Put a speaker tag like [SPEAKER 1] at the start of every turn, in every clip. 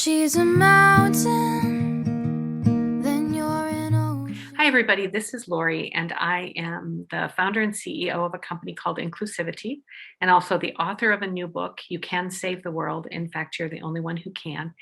[SPEAKER 1] she's a mountain, then you're an ocean.
[SPEAKER 2] Hi, everybody. This is Lori, and I am the founder and CEO of a company called Inclusivity, and also the author of a new book, You Can Save the World. In fact, you're the only one who can.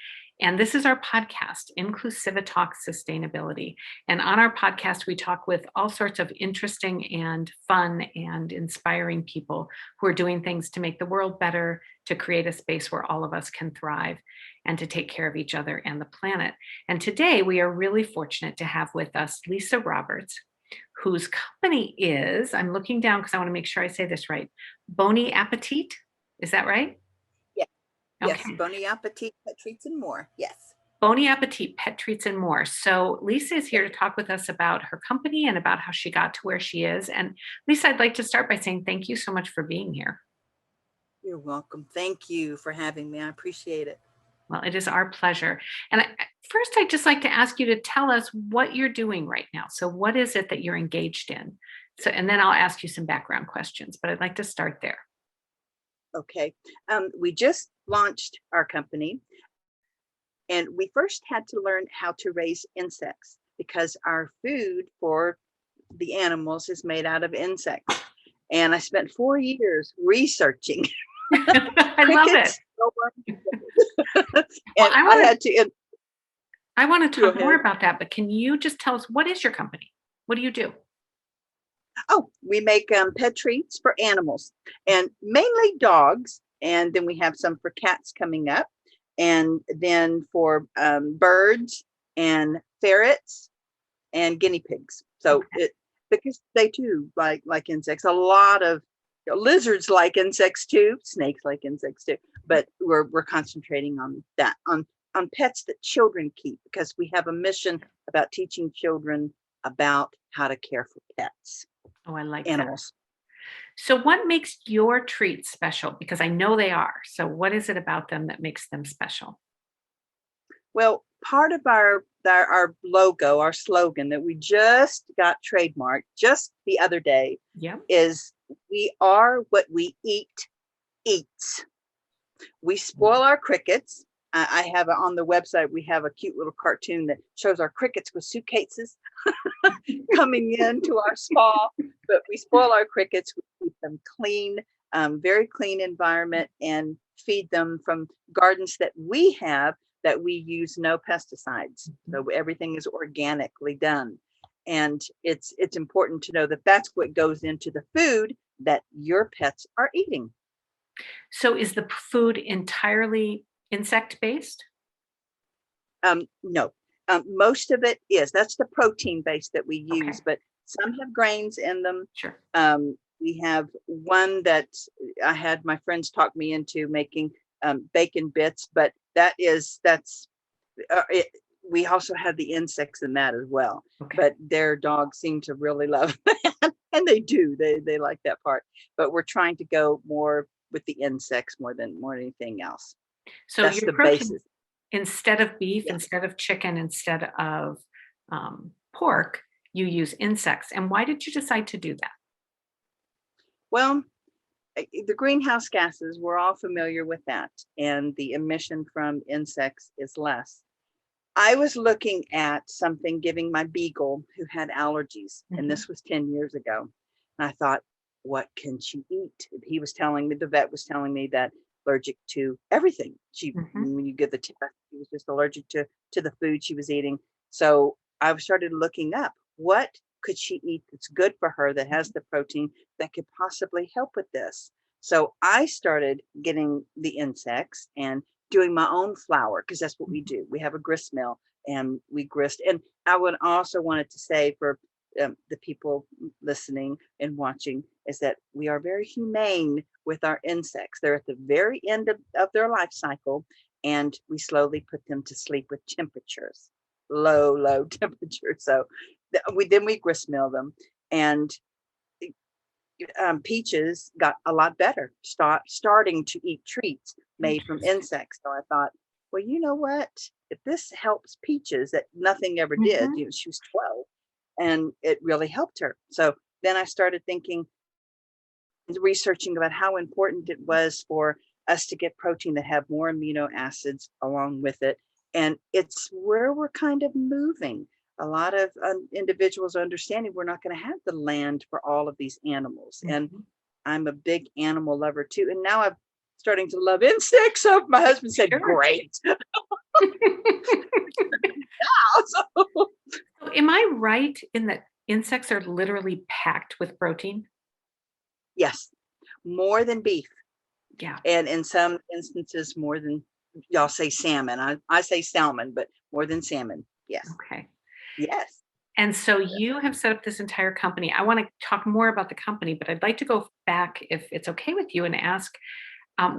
[SPEAKER 2] And this is our podcast, Inclusivi-TALKS Sustainability. And on our podcast, we talk with all sorts of interesting and fun and inspiring people who are doing things to make the world better, to create a space where all of us can thrive, and to take care of each other and the planet. And today we are really fortunate to have with us Lisa Roberts, whose company is, I'm looking down because I want to make sure I say this right, Boneyappetite. Is that right?
[SPEAKER 3] Yes.
[SPEAKER 2] Okay.
[SPEAKER 3] Yes, Boneyappetites, pet treats, and more. Yes.
[SPEAKER 2] Boneyappetite, pet treats, and more. So Lisa is here to talk with us about her company and about how she got to where she is. And Lisa, I'd like to start by saying thank you so much for being here.
[SPEAKER 3] You're welcome. Thank you for having me. I appreciate it.
[SPEAKER 2] Well, it is our pleasure. And first, I'd just like to ask you to tell us what you're doing right now. So what is it that you're engaged in? So, and then I'll ask you some background questions, but I'd like to start there.
[SPEAKER 3] Okay. We just launched our company, and we first had to learn how to raise insects because our food for the animals is made out of insects. And I spent 4 years researching.
[SPEAKER 2] I love it.
[SPEAKER 3] And
[SPEAKER 2] I want to talk
[SPEAKER 3] Go
[SPEAKER 2] more
[SPEAKER 3] ahead.
[SPEAKER 2] about that, but can you just tell us, what is your company? What do you do?
[SPEAKER 3] Oh, we make pet treats for animals, and mainly dogs. And then we have some for cats coming up, and then for birds and ferrets and guinea pigs. So because they too like insects. A lot of lizards like insects too. Snakes like insects too. But we're concentrating on that, on pets that children keep, because we have a mission about teaching children about how to care for pets.
[SPEAKER 2] Oh, I like
[SPEAKER 3] animals.
[SPEAKER 2] that. So what makes your treats special? Because I know they are. So what is it about them that makes them special?
[SPEAKER 3] Well, part of our logo, our slogan that we just got trademarked just the other day, is "We are what we eat eats." We spoil our crickets. I have on the website, we have a cute little cartoon that shows our crickets with suitcases coming into our spa, but we spoil our crickets. We keep them clean, very clean environment, and feed them from gardens that we have, that we use no pesticides. So everything is organically done. And it's important to know that that's what goes into the food that your pets are eating.
[SPEAKER 2] So is the food entirely insect-based?
[SPEAKER 3] No, most of it is. That's the protein base that we use,
[SPEAKER 2] Okay.
[SPEAKER 3] but some have grains in them.
[SPEAKER 2] Sure.
[SPEAKER 3] We have one that I had my friends talk me into making bacon bits, but we also have the insects in that as well.
[SPEAKER 2] Okay.
[SPEAKER 3] But their dogs seem to really love that, and they do. They like that part. But we're trying to go more with the insects more than anything else.
[SPEAKER 2] So
[SPEAKER 3] That's
[SPEAKER 2] your
[SPEAKER 3] the
[SPEAKER 2] protein,
[SPEAKER 3] basis.
[SPEAKER 2] instead of beef,
[SPEAKER 3] Yeah.
[SPEAKER 2] instead of chicken, instead of pork, you use insects. And why did you decide to do that?
[SPEAKER 3] Well, the greenhouse gases, we're all familiar with that, and the emission from insects is less. I was looking at something, giving my beagle who had allergies, and this was 10 years ago. And I thought, what can she eat? He was telling me, the vet was telling me that allergic to everything. When you give the test, she was just allergic to the food she was eating. So I started looking up, what could she eat that's good for her, that has the protein that could possibly help with this? So I started getting the insects and doing my own flour, because that's what we do. We have a grist mill, and we grist. And I would also wanted to say for the people listening and watching, is that we are very humane with our insects. They're at the very end of their life cycle, and we slowly put them to sleep with temperatures, low temperatures. So we grist mill them, and Peaches got a lot better, starting to eat treats made from insects. So I thought, well, you know what? If this helps Peaches, that nothing ever did, she was 12, and it really helped her. So then I started thinking, researching about how important it was for us to get protein that have more amino acids along with it, And it's where we're kind of moving. A lot of individuals are understanding we're not going to have the land for all of these animals. And
[SPEAKER 2] Mhm.
[SPEAKER 3] I'm a big animal lover too. And now I'm starting to love insects. So my husband said,
[SPEAKER 2] Sure.
[SPEAKER 3] great. So,
[SPEAKER 2] So am I right in that insects are literally packed with protein?
[SPEAKER 3] yes, more than beef.
[SPEAKER 2] Yeah.
[SPEAKER 3] And in some instances, more than y'all say salmon. I say salmon, but more than salmon. Yes.
[SPEAKER 2] Okay.
[SPEAKER 3] Yes.
[SPEAKER 2] And so you have set up this entire company. I want to talk more about the company, but I'd like to go back, if it's okay with you, and ask,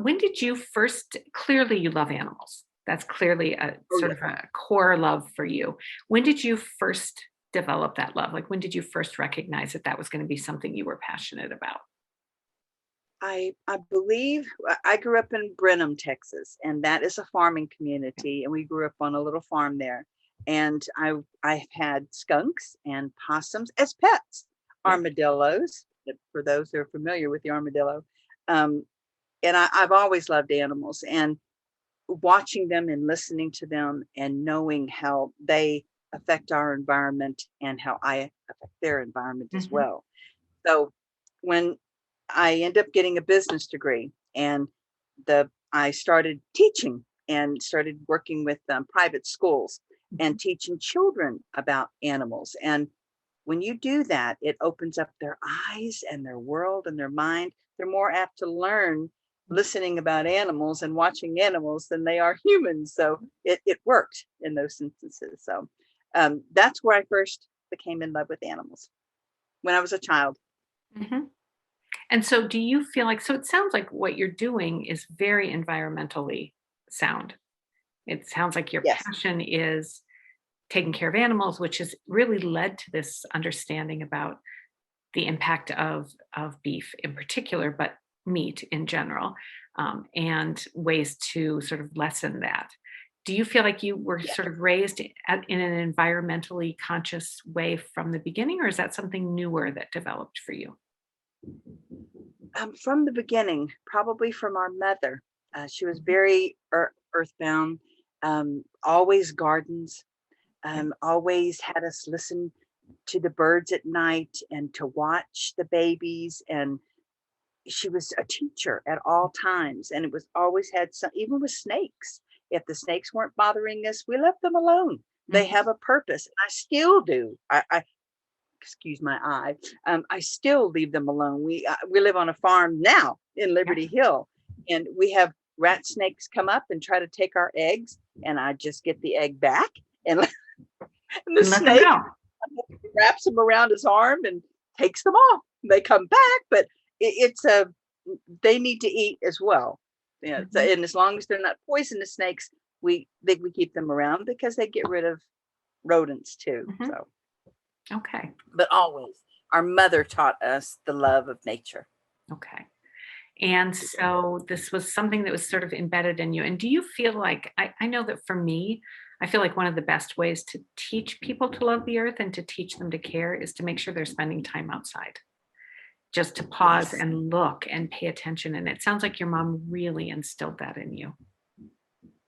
[SPEAKER 2] when did you first, clearly you love animals. That's clearly a
[SPEAKER 3] Oh,
[SPEAKER 2] sort
[SPEAKER 3] yeah.
[SPEAKER 2] of a core love for you. When did you first develop that love? Like, when did you first recognize that that was going to be something you were passionate about?
[SPEAKER 3] I believe I grew up in Brenham, Texas, and that is a farming community, and we grew up on a little farm there. And I've had skunks and possums as pets,
[SPEAKER 2] Yeah.
[SPEAKER 3] armadillos, for those who are familiar with the armadillo. Um, and I've always loved animals, and watching them and listening to them and knowing how they affect our environment and how I affect their environment as
[SPEAKER 2] Mhm.
[SPEAKER 3] well. So when I end up getting a business degree, and I started teaching and started working with private schools
[SPEAKER 2] Mhm.
[SPEAKER 3] and teaching children about animals. And when you do that, it opens up their eyes and their world and their mind. They're more apt to learn listening about animals and watching animals than they are humans. So it worked in those instances. So that's where I first became in love with animals when I was a child.
[SPEAKER 2] Mhm. And so do you feel like, so it sounds like what you're doing is very environmentally sound. It sounds like your
[SPEAKER 3] Yes.
[SPEAKER 2] passion is taking care of animals, which has really led to this understanding about the impact of beef in particular, but meat in general, and ways to sort of lessen that. Do you feel like you were
[SPEAKER 3] Yes.
[SPEAKER 2] sort of raised in an environmentally conscious way from the beginning, or is that something newer that developed for you?
[SPEAKER 3] From the beginning, probably from our mother. She was very earthbound, always gardens,
[SPEAKER 2] Yeah.
[SPEAKER 3] always had us listen to the birds at night and to watch the babies. And she was a teacher at all times. And it was always had some, even with snakes. If the snakes weren't bothering us, we left them alone. They
[SPEAKER 2] Mhm.
[SPEAKER 3] have a purpose. And I still do. I excuse my eye. I still leave them alone. We live on a farm now in
[SPEAKER 2] Yeah.
[SPEAKER 3] Liberty Hill, and we have rat snakes come up and try to take our eggs, and I just get the egg back, and, and the
[SPEAKER 2] And let them
[SPEAKER 3] snake
[SPEAKER 2] go.
[SPEAKER 3] wraps them around his arm and takes them off. They come back, but it's a they need to eat as well. Yeah, so,
[SPEAKER 2] Mhm.
[SPEAKER 3] and as long as they're not poisonous snakes, we think we keep them around because they get rid of rodents too.
[SPEAKER 2] Mhm.
[SPEAKER 3] So
[SPEAKER 2] Okay.
[SPEAKER 3] but always our mother taught us the love of nature.
[SPEAKER 2] Okay. And
[SPEAKER 3] She did.
[SPEAKER 2] so this was something that was sort of embedded in you. And do you feel like, I know that for me, I feel like one of the best ways to teach people to love the earth and to teach them to care is to make sure they're spending time outside, just to pause
[SPEAKER 3] Yes,
[SPEAKER 2] and look and pay attention. And it sounds like your mom really instilled that in you.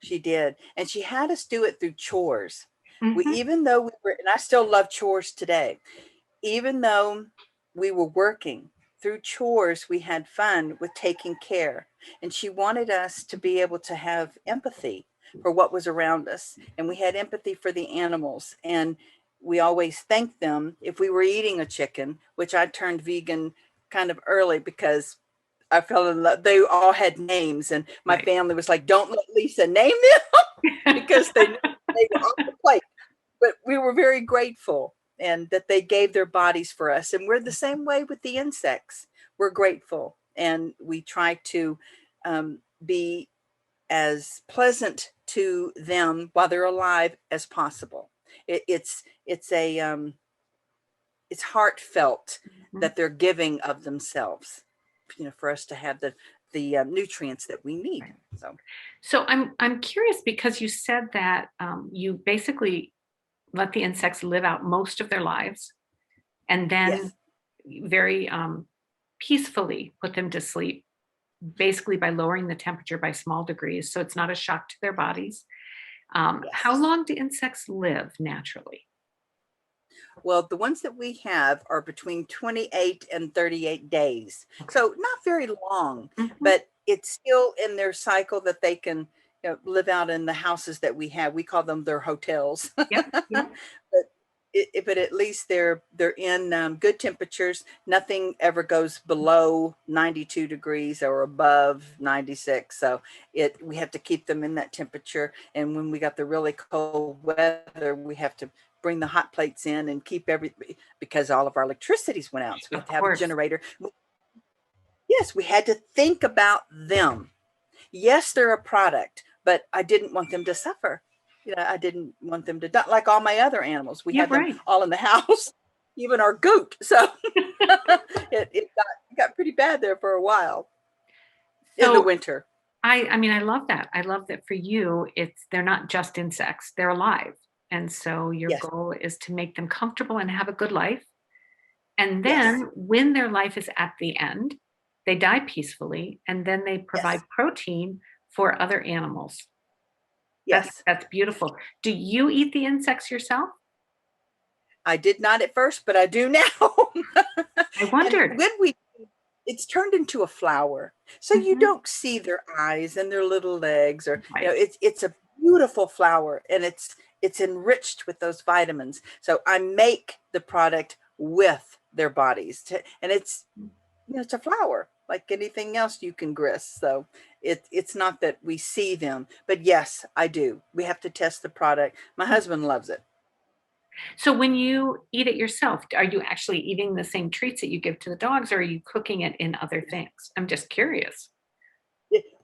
[SPEAKER 3] she did. And she had us do it through chores. We
[SPEAKER 2] Hmm.
[SPEAKER 3] even though we were, and I still love chores today, even though we were working through chores, we had fun with taking care. And she wanted us to be able to have empathy for what was around us. And we had empathy for the animals. And we always thanked them if we were eating a chicken, which I turned vegan kind of early because I fell in love. They all had names, and my
[SPEAKER 2] Right.
[SPEAKER 3] family was like, "Don't let Lisa name them," because they knew they were off the plate. But we were very grateful and that they gave their bodies for us. And we're the same way with the insects. We're grateful and we try to be as pleasant to them while they're alive as possible. It's heartfelt
[SPEAKER 2] Mhm.
[SPEAKER 3] that they're giving of themselves, for us to have the nutrients that we need.
[SPEAKER 2] Right.
[SPEAKER 3] So
[SPEAKER 2] So I'm curious because you said that you basically let the insects live out most of their lives and then
[SPEAKER 3] yes,
[SPEAKER 2] very peacefully put them to sleep, basically by lowering the temperature by small degrees. So it's not a shock to their bodies. How
[SPEAKER 3] Yes.
[SPEAKER 2] long do insects live naturally?
[SPEAKER 3] Well, the ones that we have are between 28 and 38 days.
[SPEAKER 2] Okay.
[SPEAKER 3] So not very long,
[SPEAKER 2] Mhm.
[SPEAKER 3] but it's still in their cycle that they can, live out in the houses that we have. We call them their hotels.
[SPEAKER 2] Yep. Yep.
[SPEAKER 3] But but at least they're in good temperatures. Nothing ever goes below 92 degrees or above 96. So we have to keep them in that temperature. And when we got the really cold weather, we have to bring the hot plates in and keep because all of our electricities went out. So we have
[SPEAKER 2] Of
[SPEAKER 3] to have a
[SPEAKER 2] course.
[SPEAKER 3] generator. Yes, we had to think about them. Yes, they're a product, but I didn't want them to suffer. I didn't want them to die like all my other animals. We
[SPEAKER 2] Yeah,
[SPEAKER 3] had them
[SPEAKER 2] right.
[SPEAKER 3] all in the house, even our goat. So it got pretty bad there for a while in the
[SPEAKER 2] So
[SPEAKER 3] winter.
[SPEAKER 2] I mean, I love that. I love that for you, they're not just insects, they're alive. And so your
[SPEAKER 3] Yes,
[SPEAKER 2] goal is to make them comfortable and have a good life. And
[SPEAKER 3] yes,
[SPEAKER 2] then when their life is at the end, they die peacefully and then they provide
[SPEAKER 3] yes,
[SPEAKER 2] protein for other animals. That's
[SPEAKER 3] yes.
[SPEAKER 2] that's beautiful. Do you eat the insects yourself?
[SPEAKER 3] I did not at first, but I do now.
[SPEAKER 2] I
[SPEAKER 3] And
[SPEAKER 2] wondered.
[SPEAKER 3] it's turned into a flower. So you
[SPEAKER 2] Mhm.
[SPEAKER 3] don't see their eyes and their little legs, or
[SPEAKER 2] Right.
[SPEAKER 3] it's a beautiful flower, and it's enriched with those vitamins. So I make the product with their bodies and it's a flower like anything else you can grist. So it's not that we see them, but yes, I do. We have to test the product. My husband loves it.
[SPEAKER 2] So when you eat it yourself, are you actually eating the same treats that you give to the dogs, or are you cooking it in other things? I'm just curious.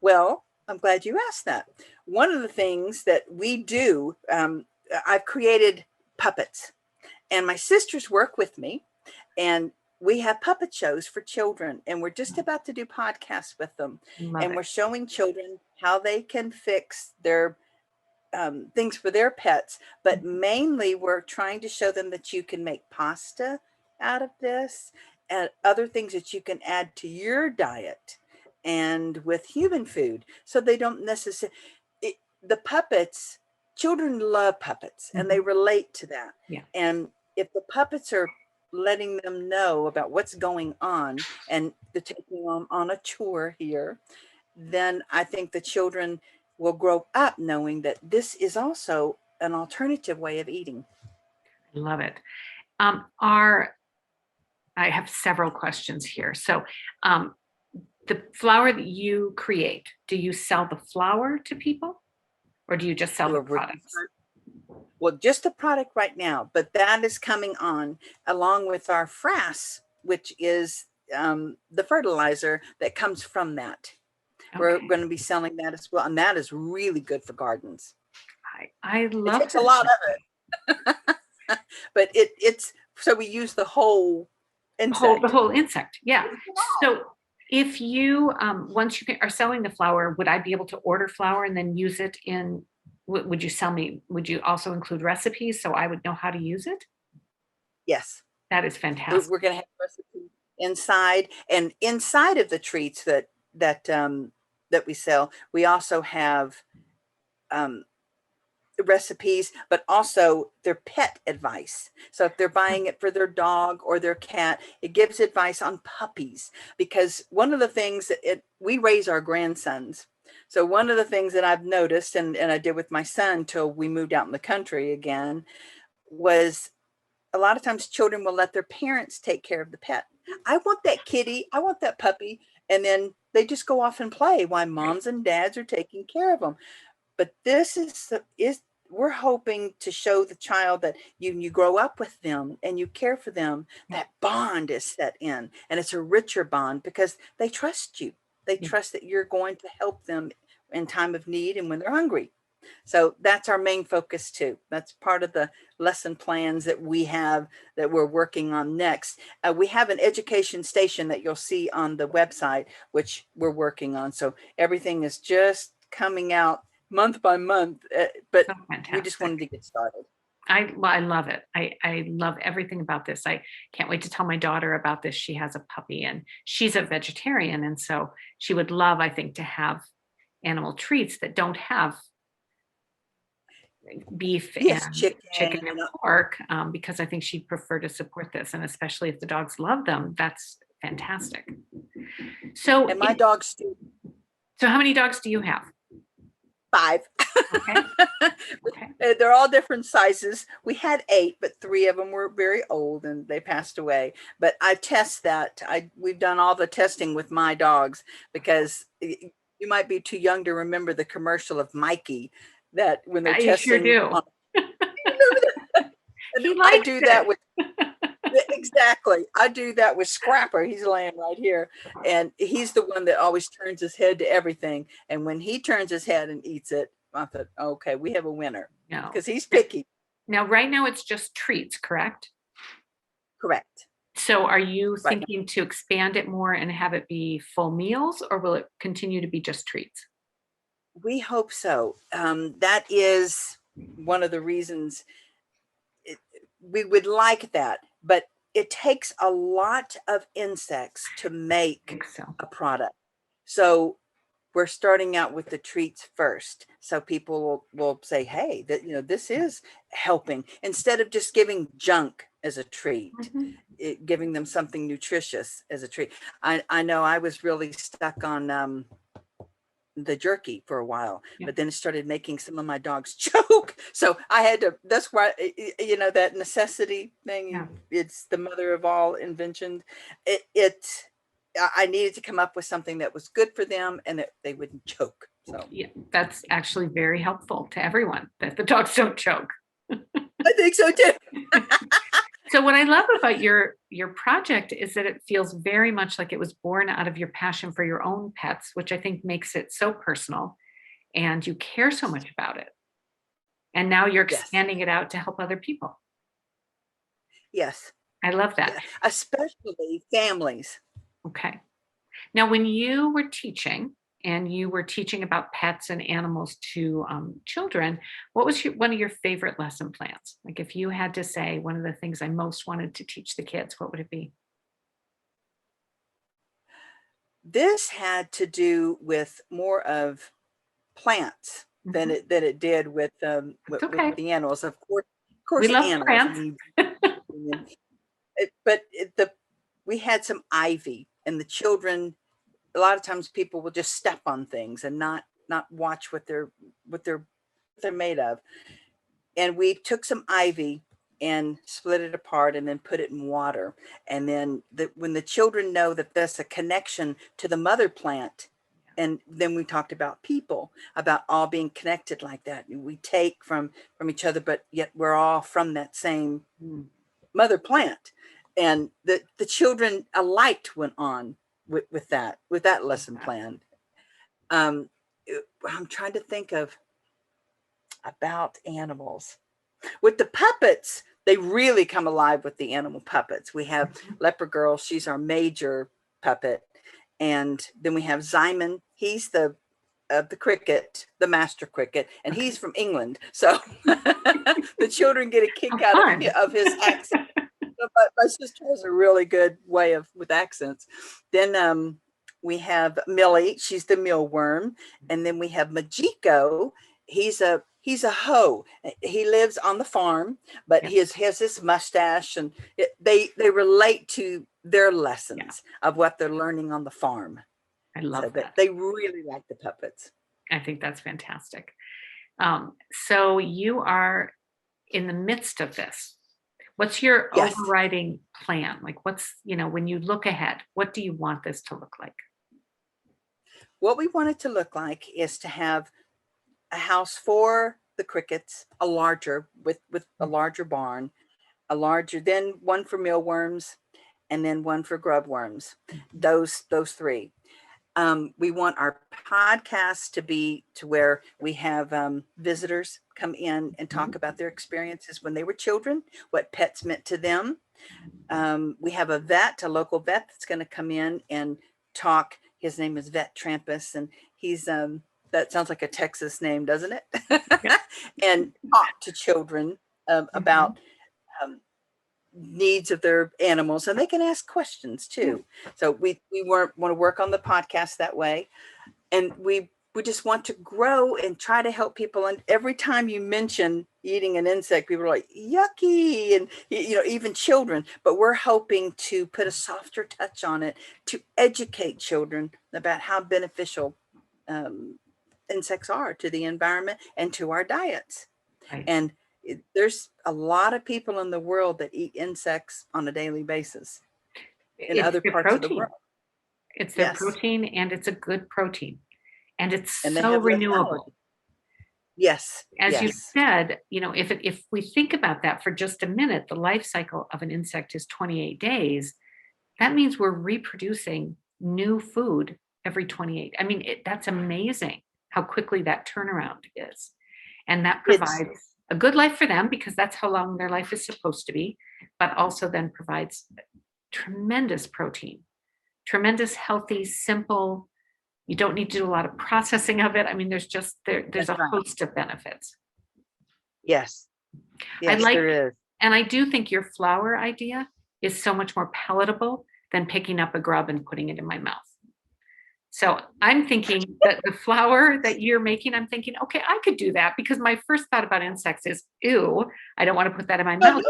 [SPEAKER 3] Well, I'm glad you asked that. One of the things that we do, I've created puppets, and my sisters work with me, and we have puppet shows for children, and we're just about to do podcasts with them,
[SPEAKER 2] Love
[SPEAKER 3] and
[SPEAKER 2] it.
[SPEAKER 3] we're showing children how they can fix their things for their pets, but mainly we're trying to show them that you can make pasta out of this and other things that you can add to your diet and with human food. So they don't necessarily, the puppets, children love puppets and they
[SPEAKER 2] Mhm.
[SPEAKER 3] relate to that.
[SPEAKER 2] Yeah.
[SPEAKER 3] And if the puppets are letting them know about what's going on and they're taking them on a tour here, then I think the children will grow up knowing that this is also an alternative way of eating.
[SPEAKER 2] Love it. Are I have several questions here. So, um, the flour that you create, do you sell the flour to people, or do you just sell the products?
[SPEAKER 3] Well, just the product right now, but that is coming on along with our frass, which is the fertilizer that comes from that. We're
[SPEAKER 2] Okay,
[SPEAKER 3] going to be selling that as well, and that is really good for gardens.
[SPEAKER 2] I
[SPEAKER 3] It
[SPEAKER 2] love
[SPEAKER 3] takes a
[SPEAKER 2] this.
[SPEAKER 3] lot of it, but it's so we use the whole
[SPEAKER 2] The
[SPEAKER 3] insect.
[SPEAKER 2] whole insect, yeah. So if you once are selling the flour, would I be able to order flour and then use it in? Would you sell me? Would you also include recipes so I would know how to use it?
[SPEAKER 3] Yes.
[SPEAKER 2] That is
[SPEAKER 3] we're,
[SPEAKER 2] fantastic.
[SPEAKER 3] we're going to have recipes inside, and inside of the treats that we sell, we also have um, recipes, but also their pet advice. So if they're buying it for their dog or their cat, it gives advice on puppies, because one of the things that we raise our grandsons. So one of the things that I've noticed, and I did with my son till we moved out in the country again, was a lot of times children will let their parents take care of the pet. I want that kitty, I want that puppy, and then they just go off and play while
[SPEAKER 2] Right.
[SPEAKER 3] moms and dads are taking care of them. But this is we're hoping to show the child that you grow up with them and you care for them,
[SPEAKER 2] Yeah.
[SPEAKER 3] that bond is set in, and it's a richer bond because they trust you. They
[SPEAKER 2] Yeah.
[SPEAKER 3] trust that you're going to help them in time of need and when they're hungry. So that's our main focus too. That's part of the lesson plans that we have that we're working on next. We have an education station that you'll see on the website, which we're working on. So everything is just coming out month by month, but
[SPEAKER 2] So
[SPEAKER 3] we just wanted
[SPEAKER 2] fantastic.
[SPEAKER 3] to get started.
[SPEAKER 2] I love it. I love everything about this. I can't wait to tell my daughter about this. She has a puppy and she's a vegetarian. And so she would love, I think, to have animal treats that don't have beef
[SPEAKER 3] Yes,
[SPEAKER 2] and
[SPEAKER 3] chicken.
[SPEAKER 2] chicken and pork, because I think she'd prefer to support this. And especially if the dogs love them, that's fantastic. So,
[SPEAKER 3] And my dogs do
[SPEAKER 2] so how many dogs do you have?
[SPEAKER 3] 5.
[SPEAKER 2] Okay. Okay.
[SPEAKER 3] They're all different sizes. We had 8, but 3 of them were very old and they passed away. But I test that. We've done all the testing with my dogs because you might be too young to remember the commercial of Mikey that when they're
[SPEAKER 2] I sure
[SPEAKER 3] testing
[SPEAKER 2] do.
[SPEAKER 3] on, remember that? And
[SPEAKER 2] He
[SPEAKER 3] I
[SPEAKER 2] likes
[SPEAKER 3] do
[SPEAKER 2] it.
[SPEAKER 3] that with exactly. I do that with Scrapper. He's laying right here. And he's the one that always turns his head to everything. And when he turns his head and eats it, I thought, okay, we have a winner
[SPEAKER 2] No.
[SPEAKER 3] because he's picky.
[SPEAKER 2] Now, right now it's just treats, correct?
[SPEAKER 3] Correct.
[SPEAKER 2] So are you
[SPEAKER 3] Right.
[SPEAKER 2] thinking to expand it more and have it be full meals, or will it continue to be just treats?
[SPEAKER 3] We hope so. That is one of the reasons we would like that, but it takes a lot of insects to
[SPEAKER 2] I
[SPEAKER 3] make
[SPEAKER 2] think so.
[SPEAKER 3] a product. So we're starting out with the treats first. So people will say, hey, that this is helping instead of just giving junk as a treat, giving them something nutritious as a treat. I know I was really stuck on the jerky for a while, but then it started making some of my dogs choke. So I had to, that's why, that necessity thing, it's the mother of all invention. I needed to come up with something that was good for them and that they wouldn't choke. So
[SPEAKER 2] yeah, that's actually very helpful to everyone that the dogs don't choke.
[SPEAKER 3] I think so too.
[SPEAKER 2] So what I love about your project is that it feels very much like it was born out of your passion for your own pets, which I think makes it so personal, and you care so much about it. And now you're
[SPEAKER 3] Yes.
[SPEAKER 2] expanding it out to help other people.
[SPEAKER 3] Yes.
[SPEAKER 2] I love that.
[SPEAKER 3] Yeah. Especially families.
[SPEAKER 2] Okay. Now, when you were teaching and you were teaching about pets and animals to children, what was one of your favorite lesson plans? Like if you had to say one of the things I most wanted to teach the kids, what would it be?
[SPEAKER 3] This had to do with more of plants than it did with
[SPEAKER 2] It's
[SPEAKER 3] with
[SPEAKER 2] okay.
[SPEAKER 3] the animals. Of
[SPEAKER 2] We
[SPEAKER 3] course,
[SPEAKER 2] love
[SPEAKER 3] animals.
[SPEAKER 2] plants.
[SPEAKER 3] We had some ivy, and the children. A lot of times, people will just step on things and not watch what they're made of. And we took some ivy and split it apart and then put it in water. And then when the children know that there's a connection to the mother plant, and then we talked about people, about all being connected like that. We take from each other, but yet we're all from that same mother plant. And the children, a light went on with that lesson plan. I'm trying to think of about animals. With the puppets, they really come alive with the animal puppets. We have Leopard Girl, she's our major puppet. And then we have Zyman, he's the cricket, the master cricket, and he's from England. So the children get a kick out of his accent. My sister has a really good way with accents. Then we have Millie, she's the mealworm. And then we have Majiko, he's a hoe. He lives on the farm, but he has this mustache, and they relate to their lessons of what they're learning on the farm.
[SPEAKER 2] I love that.
[SPEAKER 3] They really like the puppets.
[SPEAKER 2] I think that's fantastic. So you are in the midst of this. What's your overriding plan? Like when you look ahead, what do you want this to look like?
[SPEAKER 3] What we want it to look like is to have a house for the crickets, a larger with a larger barn, then one for mealworms, and then one for grub worms. Those 3. We want our podcast to be to where we have visitors come in and talk about their experiences when they were children, what pets meant to them. We have a local vet that's going to come in and talk. His name is Vet Trampus, and he's that sounds like a Texas name, doesn't it? And talk to children about needs of their animals, and they can ask questions too. So we want to work on the podcast that way, and we we just want to grow and try to help people. And every time you mention eating an insect, people are like, yucky, and even children. But we're hoping to put a softer touch on it to educate children about how beneficial insects are to the environment and to our diets.
[SPEAKER 2] Right.
[SPEAKER 3] And there's a lot of people in the world that eat insects on a daily basis in other parts of the world.
[SPEAKER 2] It's their protein, and it's a good protein, and it's
[SPEAKER 3] And they
[SPEAKER 2] so
[SPEAKER 3] have less
[SPEAKER 2] renewable.
[SPEAKER 3] allergy. Yes.
[SPEAKER 2] As you
[SPEAKER 3] yes.
[SPEAKER 2] said, if we think about that for just a minute, the life cycle of an insect is 28 days. That means we're reproducing new food every 28. I mean, that's amazing how quickly that turnaround is. And that provides a good life for them, because that's how long their life is supposed to be, but also then provides tremendous protein, tremendous, healthy, simple. You don't need to do a lot of processing of it. I mean, there's a host of benefits.
[SPEAKER 3] Yes. Yes, there is.
[SPEAKER 2] And I do think your flour idea is so much more palatable than picking up a grub and putting it in my mouth. So I'm thinking that the flour that you're making, I'm thinking, okay, I could do that, because my first thought about insects is, ew, I don't want to put that in my mouth.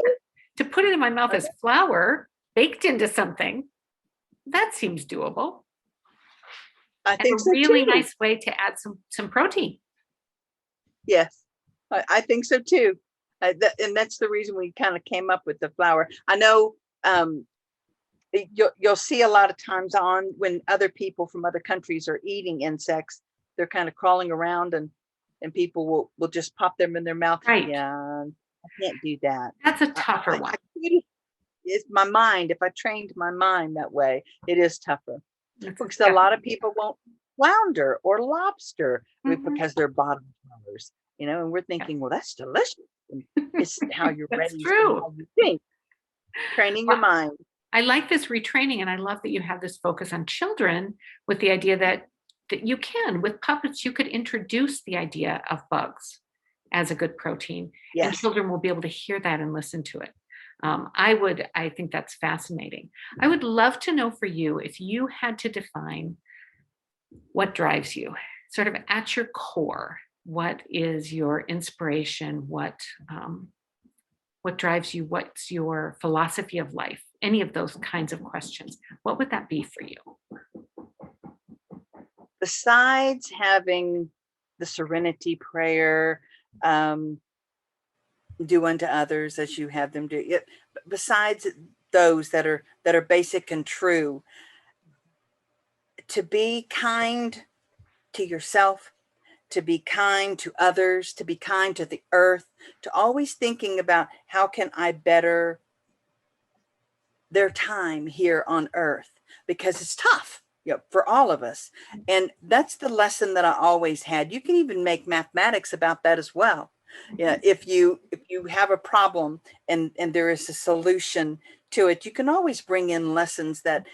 [SPEAKER 2] To put it in my mouth as flour baked into something, that seems doable.
[SPEAKER 3] I think
[SPEAKER 2] so really too. Nice way to add some protein.
[SPEAKER 3] Yes, I think so too. And that's the reason we kind of came up with the flour. I know you'll see a lot of times when other people from other countries are eating insects, they're kind of crawling around and people will just pop them in their mouth.
[SPEAKER 2] Right.
[SPEAKER 3] Yeah, I can't do that.
[SPEAKER 2] That's a tougher one.
[SPEAKER 3] It's my mind. If I trained my mind that way, it is tougher. Because a lot of people won't flounder or lobster because they're bottom dwellers, and we're thinking, well, that's delicious. And it's how you're raised.
[SPEAKER 2] True.
[SPEAKER 3] How you think. Training your mind.
[SPEAKER 2] I like this retraining, and I love that you have this focus on children with the idea that you can, with puppets, you could introduce the idea of bugs as a good protein, and children will be able to hear that and listen to it. I think that's fascinating. I would love to know for you, if you had to define what drives you, sort of at your core, what is your inspiration? What drives you? What's your philosophy of life? Any of those kinds of questions. What would that be for you?
[SPEAKER 3] Besides having the serenity prayer, do unto others as you have them do. Besides those that are basic and true, to be kind to yourself, to be kind to others, to be kind to the earth, to always thinking about how can I better their time here on earth, because it's tough, for all of us. And that's the lesson that I always had. You can even make mathematics about that as well. If you have a problem and there is a solution to it, you can always bring in lessons that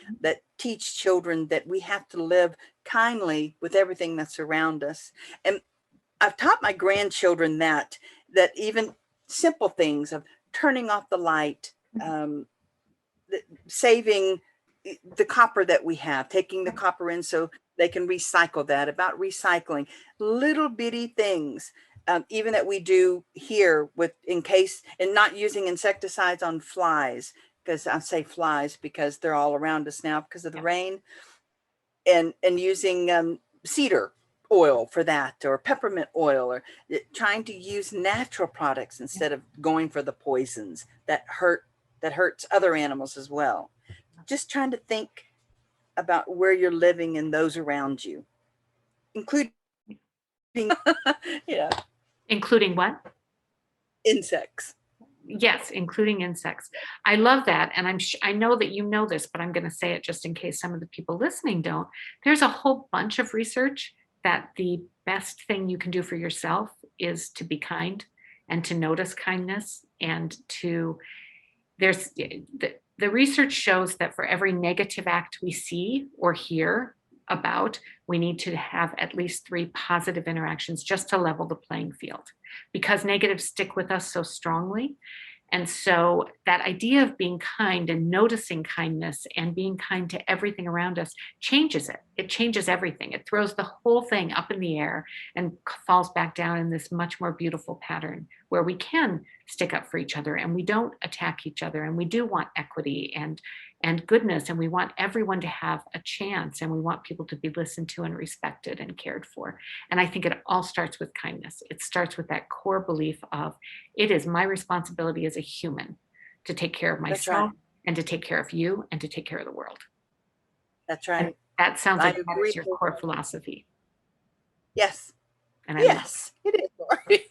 [SPEAKER 3] teach children that we have to live kindly with everything that's around us. And I've taught my grandchildren that even simple things of turning off the light, saving the copper that we have, taking the copper in so they can recycle that, about recycling, little bitty things, even that we do here and not using insecticides on flies, because I say flies because they're all around us now because of the rain, and using cedar oil for that, or peppermint oil, or trying to use natural products instead of going for the poisons that hurts other animals as well. Just trying to think about where you're living and those around you, including
[SPEAKER 2] Including what?
[SPEAKER 3] Insects.
[SPEAKER 2] Yes, including insects. I love that. And I know that you know this, but I'm going to say it just in case some of the people listening don't. There's a whole bunch of research that the best thing you can do for yourself is to be kind and to notice kindness, and the research shows that for every negative act we see or hear about, we need to have at least 3 positive interactions just to level the playing field, because negatives stick with us so strongly. And so that idea of being kind and noticing kindness and being kind to everything around us changes it. It changes everything. It throws the whole thing up in the air and falls back down in this much more beautiful pattern where we can stick up for each other and we don't attack each other, and we do want equity and goodness, and we want everyone to have a chance, and we want people to be listened to and respected and cared for. And I think it all starts with kindness. It starts with that core belief of it is my responsibility as a human to take care of
[SPEAKER 3] That's
[SPEAKER 2] myself
[SPEAKER 3] right.
[SPEAKER 2] and to take care of you and to take care of the world.
[SPEAKER 3] That's
[SPEAKER 2] And
[SPEAKER 3] right.
[SPEAKER 2] that sounds
[SPEAKER 3] I
[SPEAKER 2] like that
[SPEAKER 3] agree.
[SPEAKER 2] is your core philosophy.
[SPEAKER 3] Yes.
[SPEAKER 2] And I love
[SPEAKER 3] Yes, it is, Lori.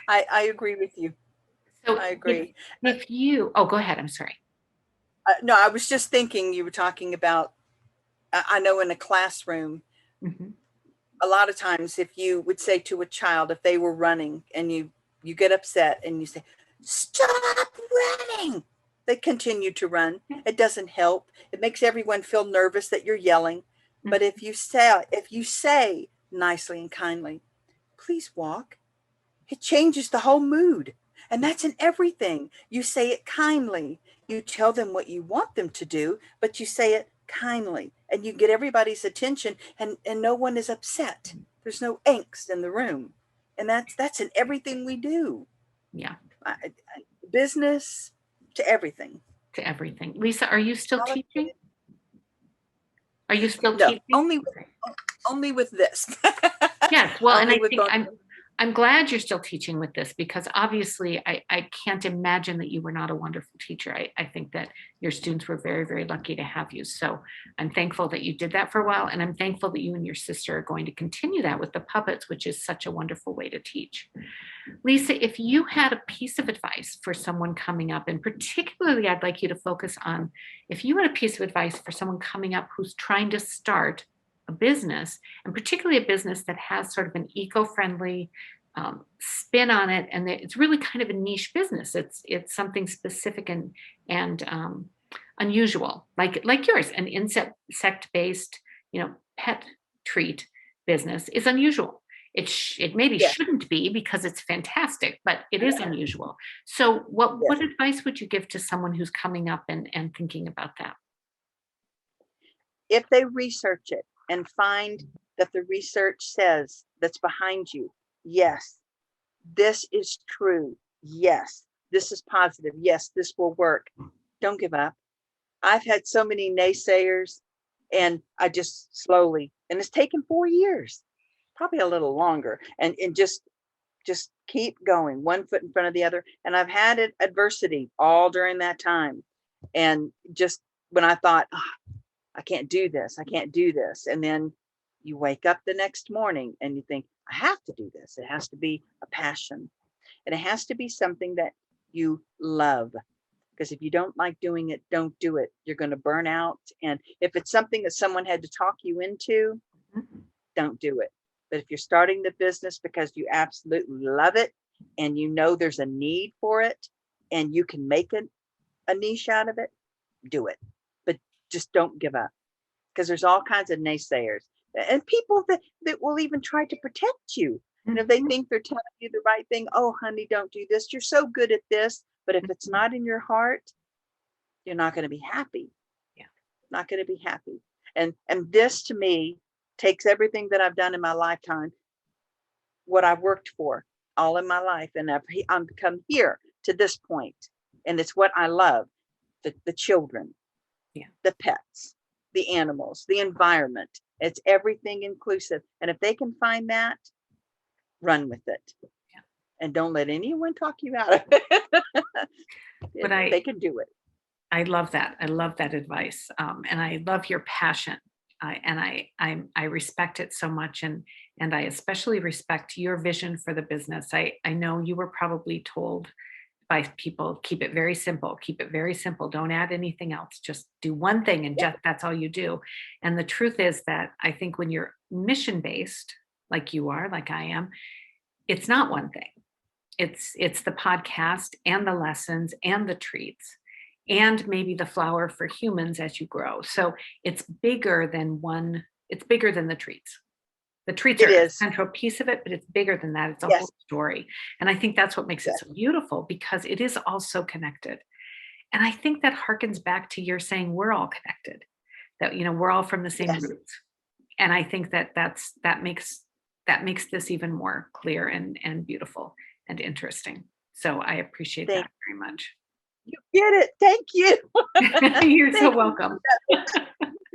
[SPEAKER 3] I agree with you.
[SPEAKER 2] it. So
[SPEAKER 3] I agree.
[SPEAKER 2] if you, oh, go ahead. I'm sorry.
[SPEAKER 3] No, I was just thinking you were talking about, I know in a classroom,
[SPEAKER 2] Mhm.
[SPEAKER 3] a lot of times if you would say to a child, if they were running and you get upset and you say, stop running, they continue to run. It doesn't help. It makes everyone feel nervous that you're yelling. But if you say nicely and kindly, please walk, it changes the whole mood. And that's in everything. You say it kindly. You tell them what you want them to do, but you say it kindly, and you get everybody's attention, and no one is upset. There's no angst in the room. And that's in everything we do.
[SPEAKER 2] Yeah,
[SPEAKER 3] Business to everything.
[SPEAKER 2] to everything. Lisa, are you still
[SPEAKER 3] Politics.
[SPEAKER 2] teaching? Are you still
[SPEAKER 3] No,
[SPEAKER 2] teaching?
[SPEAKER 3] only with this.
[SPEAKER 2] Yes. Well, and
[SPEAKER 3] Only
[SPEAKER 2] I
[SPEAKER 3] with
[SPEAKER 2] think
[SPEAKER 3] both.
[SPEAKER 2] I'm glad you're still teaching with this, because obviously I can't imagine that you were not a wonderful teacher. I think that your students were very, very lucky to have you. So I'm thankful that you did that for a while. And I'm thankful that you and your sister are going to continue that with the puppets, which is such a wonderful way to teach. Lisa, if you had a piece of advice for someone coming up, and particularly I'd like you to focus on, if you had a piece of advice for someone coming up who's trying to start a business, and particularly a business that has sort of an eco-friendly spin on it, and it's really kind of a niche business. It's something specific and unusual, like yours, an insect-based, pet treat business is unusual. It maybe
[SPEAKER 3] Yeah.
[SPEAKER 2] shouldn't be because it's fantastic, but it is unusual. So what advice would you give to someone who's coming up and thinking about that?
[SPEAKER 3] If they research it and find that the research says that's behind you, yes, this is true. Yes, this is positive. Yes, this will work. Don't give up. I've had so many naysayers, and I just slowly, and it's taken 4 years, probably a little longer, and just keep going, one foot in front of the other. And I've had adversity all during that time. And just when I thought, I can't do this, I can't do this. And then you wake up the next morning and you think, I have to do this. It has to be a passion, and it has to be something that you love. Because if you don't like doing it, don't do it. You're going to burn out. And if it's something that someone had to talk you into, don't do it. But if you're starting the business because you absolutely love it and you know there's a need for it and you can make a niche out of it, do it. But just don't give up, because there's all kinds of naysayers and people that will even try to protect you. And if they think they're telling you the right thing, oh, honey, don't do this. You're so good at this. But if it's not in your heart, you're not going to be happy.
[SPEAKER 2] Yeah.
[SPEAKER 3] Not going to be happy. And this to me takes everything that I've done in my lifetime, what I've worked for all in my life. And I'm come here to this point. And it's what I love, the children, the pets, the animals, the environment. It's everything inclusive. And if they can find that, run with it.
[SPEAKER 2] Yeah.
[SPEAKER 3] And don't let anyone talk you out of it. But they can do it.
[SPEAKER 2] I love that. I love that advice. And I love your passion. And I respect it so much. And I especially respect your vision for the business. I know you were probably told by people, keep it very simple, keep it very simple. Don't add anything else. Just do one thing and just that's all you do. And the truth is that I think when you're mission based, like you are, like I am, it's not one thing. It's the podcast and the lessons and the treats and maybe the flower for humans as you grow. So it's bigger than the treats. The treats
[SPEAKER 3] It
[SPEAKER 2] are a
[SPEAKER 3] is.
[SPEAKER 2] central piece of it, but it's bigger than that. It's a
[SPEAKER 3] Yes.
[SPEAKER 2] whole story. And I think that's what makes it
[SPEAKER 3] Yes.
[SPEAKER 2] so beautiful, because it is all so connected. And I think that harkens back to your saying we're all connected, that, we're all from the same
[SPEAKER 3] Yes.
[SPEAKER 2] roots. And I think that makes this even more clear and beautiful and interesting. So I appreciate
[SPEAKER 3] Thank
[SPEAKER 2] that very much.
[SPEAKER 3] you. Get it. Thank you.
[SPEAKER 2] You're so
[SPEAKER 3] Thank you.
[SPEAKER 2] welcome.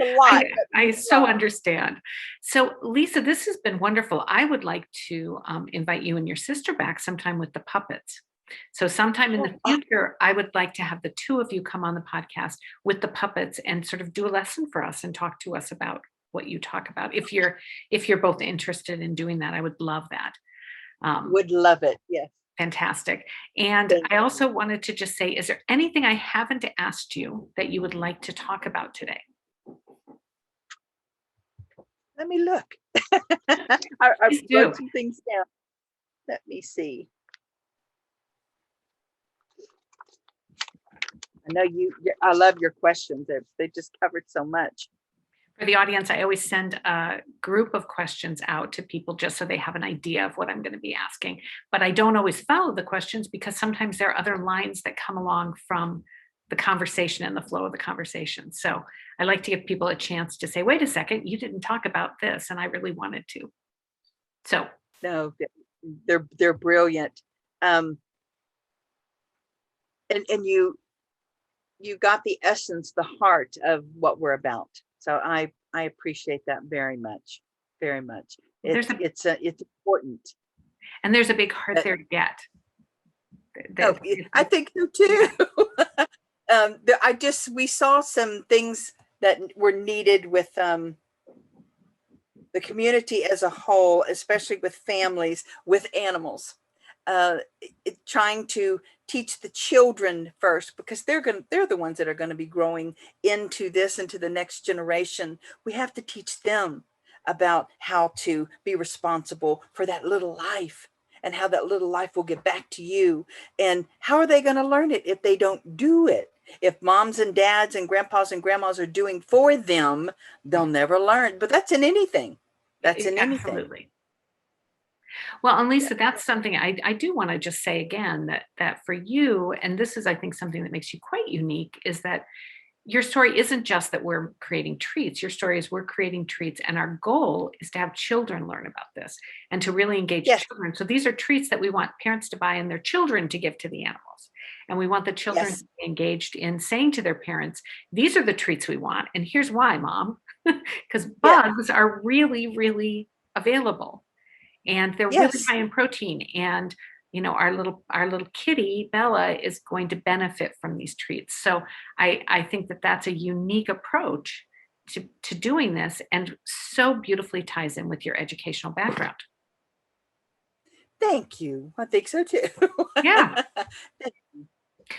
[SPEAKER 3] A lot.
[SPEAKER 2] I so understand. So, Lisa, this has been wonderful. I would like to invite you and your sister back sometime with the puppets. So, sometime in the future, I would like to have the two of you come on the podcast with the puppets and sort of do a lesson for us and talk to us about what you talk about. If you're both interested in doing that, I would love that.
[SPEAKER 3] Would love it. Yes.
[SPEAKER 2] Fantastic. And
[SPEAKER 3] Thank
[SPEAKER 2] I also wanted to just say, is there anything I haven't asked you that you would like to talk about today?
[SPEAKER 3] Let me look. I
[SPEAKER 2] Please
[SPEAKER 3] wrote
[SPEAKER 2] do.
[SPEAKER 3] some things down. Let me see. I know I love your questions. They just covered so much.
[SPEAKER 2] For the audience, I always send a group of questions out to people just so they have an idea of what I'm going to be asking. But I don't always follow the questions because sometimes there are other lines that come along from the conversation and the flow of the conversation. So I like to give people a chance to say, wait a second, you didn't talk about this, and I really wanted to. So
[SPEAKER 3] No, they're brilliant. And you got the essence, the heart of what we're about. So I appreciate that very much, very much. It's important.
[SPEAKER 2] And there's a big heart there to get.
[SPEAKER 3] I think so too. We saw some things that were needed with the community as a whole, especially with families, with animals, trying to teach the children first, because they're the ones that are going to be growing into the next generation. We have to teach them about how to be responsible for that little life and how that little life will get back to you. And how are they going to learn it if they don't do it? If moms and dads and grandpas and grandmas are doing for them, they'll never learn. But that's in anything. That's in anything.
[SPEAKER 2] Absolutely. Well, and Lisa, that's something I do want to just say again, that for you, and this is, I think, something that makes you quite unique, is that your story isn't just that we're creating treats. Your story is we're creating treats, and our goal is to have children learn about this and to really engage children. So these are treats that we want parents to buy and their children to give to the animals. And we want the children to be engaged in saying to their parents, these are the treats we want. And here's why, Mom, because bugs are really, really available. And they're really high in protein. And our little kitty Bella is going to benefit from these treats. So I think that that's a unique approach to doing this, and so beautifully ties in with your educational background.
[SPEAKER 3] Thank you. I think so too.
[SPEAKER 2] Yeah.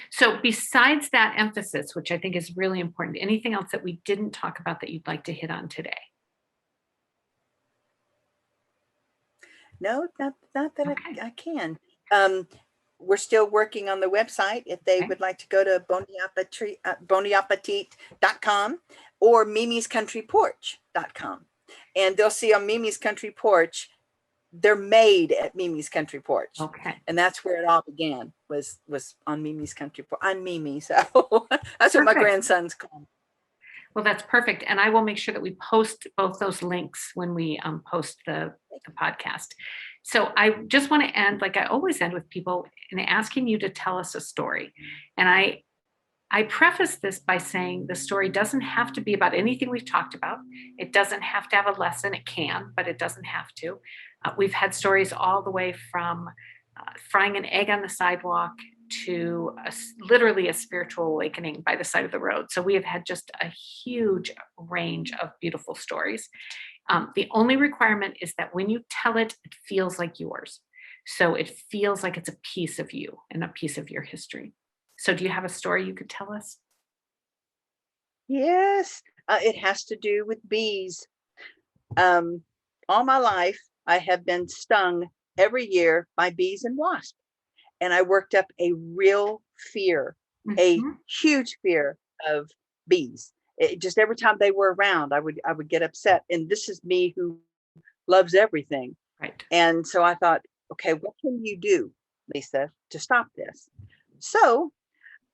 [SPEAKER 2] So besides that emphasis, which I think is really important, anything else that we didn't talk about that you'd like to hit on today?
[SPEAKER 3] No, not that I can. We're still working on the website. If they would like to go to Boneyappetite.com or mimiscountryporch.com, and they'll see on Mimi's Country Porch, they're made at Mimi's Country Porch.
[SPEAKER 2] Okay.
[SPEAKER 3] And that's where it all began, was on Mimi's Country Porch. I'm Mimi, so that's what my grandson's called.
[SPEAKER 2] Well, that's perfect. And I will make sure that we post both those links when we post the podcast. So I just want to end, like I always end with people, in asking you to tell us a story. And I preface this by saying the story doesn't have to be about anything we've talked about. It doesn't have to have a lesson. It can, but it doesn't have to. We've had stories all the way from frying an egg on the sidewalk to literally a spiritual awakening by the side of the road. So we have had just a huge range of beautiful stories. The only requirement is that when you tell it, it feels like yours. So it feels like it's a piece of you and a piece of your history. So do you have a story you could tell us?
[SPEAKER 3] Yes, it has to do with bees. All my life, I have been stung every year by bees and wasps. And I worked up a real fear, a huge fear of bees. Just every time they were around, I would get upset. And this is me who loves everything.
[SPEAKER 2] Right.
[SPEAKER 3] And so I thought, okay, what can you do, Lisa, to stop this? So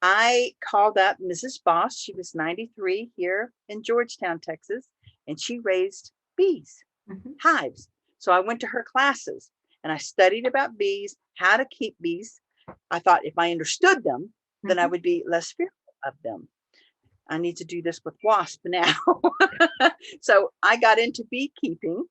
[SPEAKER 3] I called up Mrs. Boss. She was 93 here in Georgetown, Texas, and she raised bees,
[SPEAKER 2] Mhm.
[SPEAKER 3] hives. So I went to her classes and I studied about bees, how to keep bees. I thought if I understood them, then I
[SPEAKER 2] Mhm.
[SPEAKER 3] would be less fearful of them. I need to do this with wasp now. So I got into beekeeping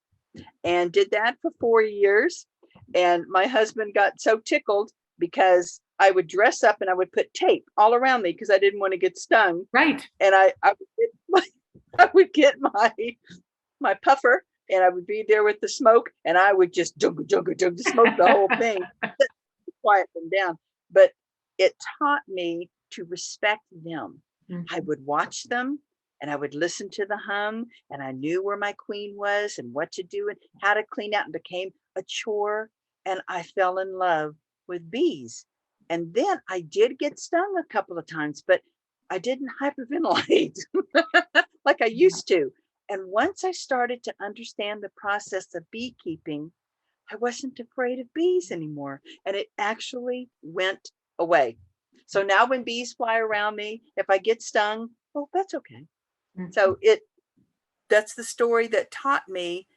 [SPEAKER 3] and did that for 4 years. And my husband got so tickled because I would dress up and I would put tape all around me because I didn't want to get stung.
[SPEAKER 2] Right.
[SPEAKER 3] And I would get my puffer and I would be there with the smoke and I would just jug to smoke the whole thing, quiet them down. But it taught me to respect them. I
[SPEAKER 2] Mhm.
[SPEAKER 3] would watch them and I would listen to the hum and I knew where my queen was and what to do and how to clean out and became a chore. And I fell in love with bees. And then I did get stung a couple of times, but I didn't hyperventilate like I used to. And once I started to understand the process of beekeeping, I wasn't afraid of bees anymore. And it actually went away. So now when bees fly around me, if I get stung, well, that's okay.
[SPEAKER 2] Mhm.
[SPEAKER 3] So that's the story that taught me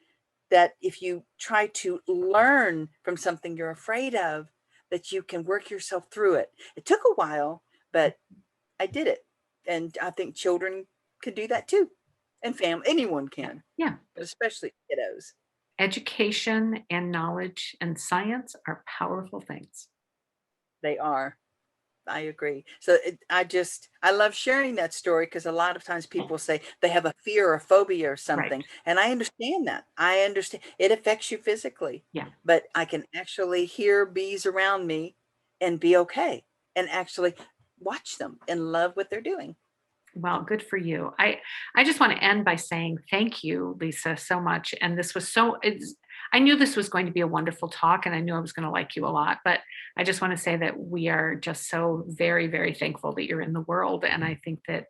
[SPEAKER 3] that if you try to learn from something you're afraid of, that you can work yourself through it. It took a while, but I did it. And I think children could do that too. And family, anyone can,
[SPEAKER 2] Yeah.
[SPEAKER 3] but especially kiddos.
[SPEAKER 2] Education and knowledge and science are powerful things.
[SPEAKER 3] They are. I agree. So I love sharing that story because a lot of times people say they have a fear or a phobia or
[SPEAKER 2] Right.
[SPEAKER 3] something. And I understand that. I understand it affects you physically,
[SPEAKER 2] Yeah.
[SPEAKER 3] but I can actually hear bees around me and be okay and actually watch them and love what they're doing.
[SPEAKER 2] Well, good for you. I just want to end by saying thank you, Lisa, so much. And this was I knew this was going to be a wonderful talk and I knew I was going to like you a lot, but I just want to say that we are just so very, very thankful that you're in the world. And I think that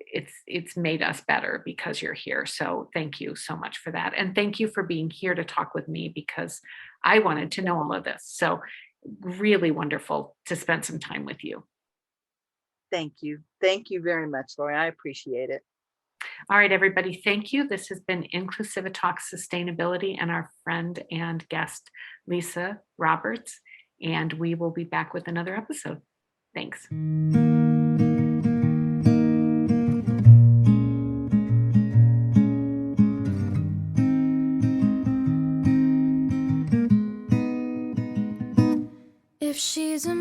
[SPEAKER 2] it's made us better because you're here. So thank you so much for that. And thank you for being here to talk with me because I wanted to know all of this. So really wonderful to spend some time with you.
[SPEAKER 3] Thank you. Thank you very much, Lori. I appreciate it.
[SPEAKER 2] All right, everybody, thank you. This has been Inclusivi-TALKS Sustainability and our friend and guest, Lisa Roberts. And we will be back with another episode. Thanks.
[SPEAKER 1] If she's a